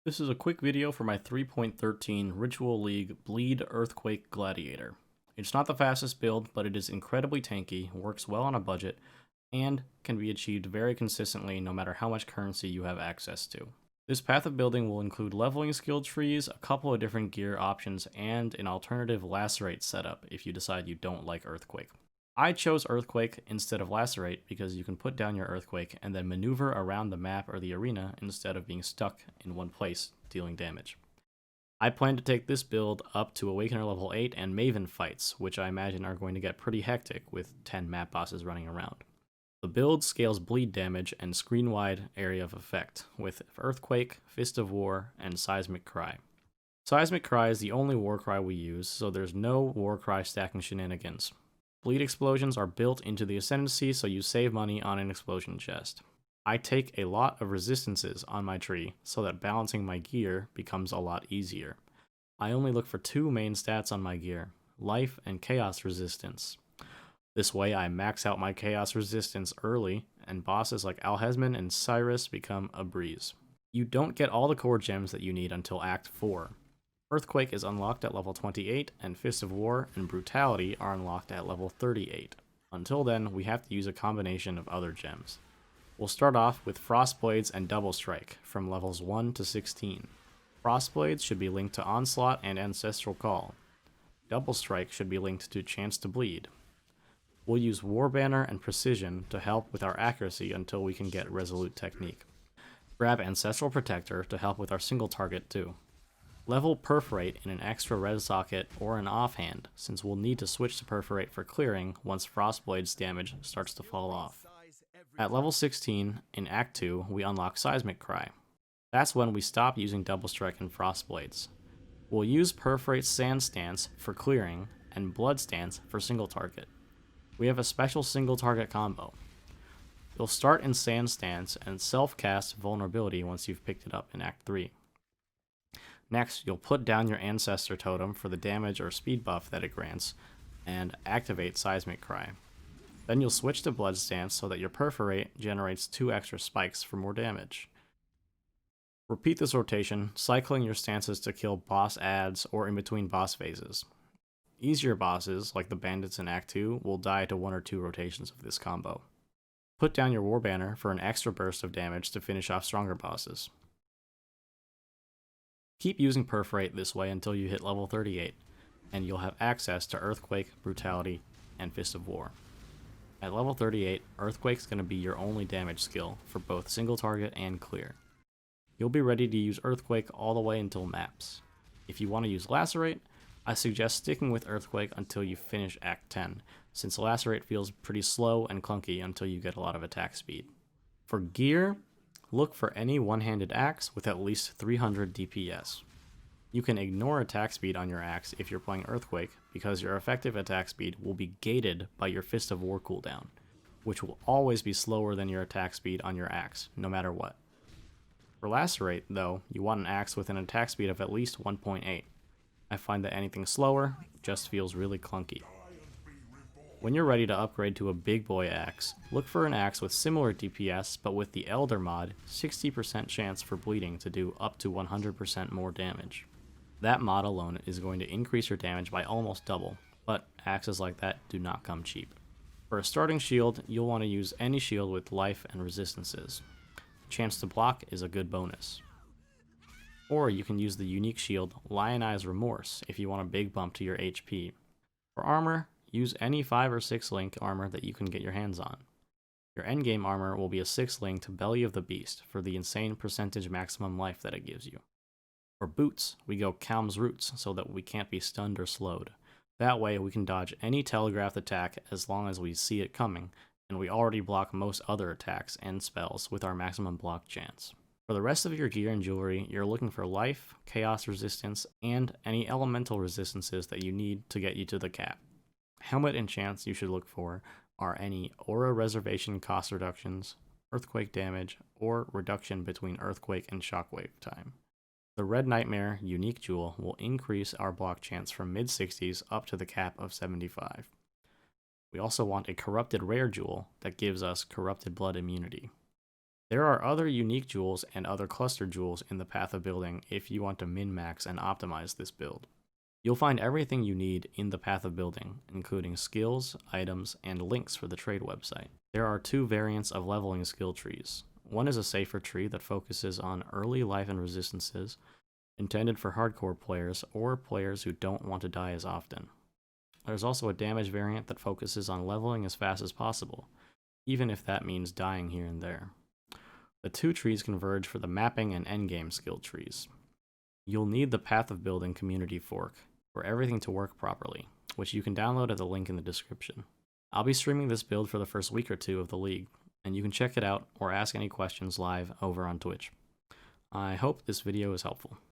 This is a quick video for my 3.13 Ritual League Bleed Earthquake Gladiator. It's not the fastest build, but it is incredibly tanky, works well on a budget, and can be achieved very consistently no matter how much currency you have access to. This path of building will include leveling skill trees, a couple of different gear options, and an alternative Lacerate setup if you decide you don't like Earthquake. I chose Earthquake instead of Lacerate because you can put down your Earthquake and then maneuver around the map or the arena instead of being stuck in one place, dealing damage. I plan to take this build up to Awakener level 8 and Maven fights, which I imagine are going to get pretty hectic with 10 map bosses running around. The build scales bleed damage and screen-wide area of effect, with Earthquake, Fist of War, and Seismic Cry. Seismic Cry is the only Warcry we use, so there's no Warcry stacking shenanigans. Bleed explosions are built into the Ascendancy, so you save money on an explosion chest. I take a lot of resistances on my tree, so that balancing my gear becomes a lot easier. I only look for two main stats on my gear, life and chaos resistance. This way I max out my chaos resistance early, and bosses like Alhesman and Cyrus become a breeze. You don't get all the core gems that you need until Act 4. Earthquake is unlocked at level 28, and Fist of War and Brutality are unlocked at level 38. Until then, we have to use a combination of other gems. We'll start off with Frostblades and Double Strike from levels 1 to 16. Frostblades should be linked to Onslaught and Ancestral Call. Double Strike should be linked to Chance to Bleed. We'll use Warbanner and Precision to help with our accuracy until we can get Resolute Technique. Grab Ancestral Protector to help with our single target too. Level Perforate in an extra red socket or an offhand, since we'll need to switch to Perforate for clearing once Frostblade's damage starts to fall off. At level 16, in Act 2, we unlock Seismic Cry. That's when we stop using Double Strike and Frostblades. We'll use Perforate's Sand Stance for clearing, and Blood Stance for single target. We have a special single target combo. You'll start in Sand Stance and self-cast Vulnerability once you've picked it up in Act 3. Next, you'll put down your Ancestor Totem for the damage or speed buff that it grants, and activate Seismic Cry. Then you'll switch to Blood Stance so that your Perforate generates 2 extra spikes for more damage. Repeat this rotation, cycling your stances to kill boss adds or in between boss phases. Easier bosses, like the bandits in Act 2, will die to 1 or 2 rotations of this combo. Put down your Warbanner for an extra burst of damage to finish off stronger bosses. Keep using Perforate this way until you hit level 38, and you'll have access to Earthquake, Brutality, and Fist of War. At level 38, Earthquake's going to be your only damage skill for both single target and clear. You'll be ready to use Earthquake all the way until maps. If you want to use Lacerate, I suggest sticking with Earthquake until you finish Act 10, since Lacerate feels pretty slow and clunky until you get a lot of attack speed. For gear, look for any one-handed axe with at least 300 DPS. You can ignore attack speed on your axe if you're playing Earthquake, because your effective attack speed will be gated by your Fist of War cooldown, which will always be slower than your attack speed on your axe, no matter what. For Lacerate, though, you want an axe with an attack speed of at least 1.8. I find that anything slower just feels really clunky. When you're ready to upgrade to a big boy axe, look for an axe with similar DPS but with the Elder mod, 60% chance for bleeding to do up to 100% more damage. That mod alone is going to increase your damage by almost double, but axes like that do not come cheap. For a starting shield, you'll want to use any shield with life and resistances. Chance to block is a good bonus. Or you can use the unique shield Lionized Remorse if you want a big bump to your HP. For armor, use any 5 or 6 link armor that you can get your hands on. Your endgame armor will be a 6 link to Belly of the Beast for the insane percentage maximum life that it gives you. For boots, we go Calm's Roots so that we can't be stunned or slowed. That way we can dodge any telegraphed attack as long as we see it coming, and we already block most other attacks and spells with our maximum block chance. For the rest of your gear and jewelry, you're looking for life, chaos resistance, and any elemental resistances that you need to get you to the cap. Helmet enchants you should look for are any aura reservation cost reductions, earthquake damage, or reduction between earthquake and shockwave time. The Red Nightmare unique jewel will increase our block chance from mid-60s up to the cap of 75. We also want a corrupted rare jewel that gives us corrupted blood immunity. There are other unique jewels and other cluster jewels in the path of building if you want to min-max and optimize this build. You'll find everything you need in the path of building, including skills, items, and links for the trade website. There are two variants of leveling skill trees. One is a safer tree that focuses on early life and resistances, intended for hardcore players or players who don't want to die as often. There's also a damage variant that focuses on leveling as fast as possible, even if that means dying here and there. The two trees converge for the mapping and endgame skill trees. You'll need the Path of Building community fork for everything to work properly, which you can download at the link in the description. I'll be streaming this build for the first week or two of the league, and you can check it out or ask any questions live over on Twitch. I hope this video is helpful.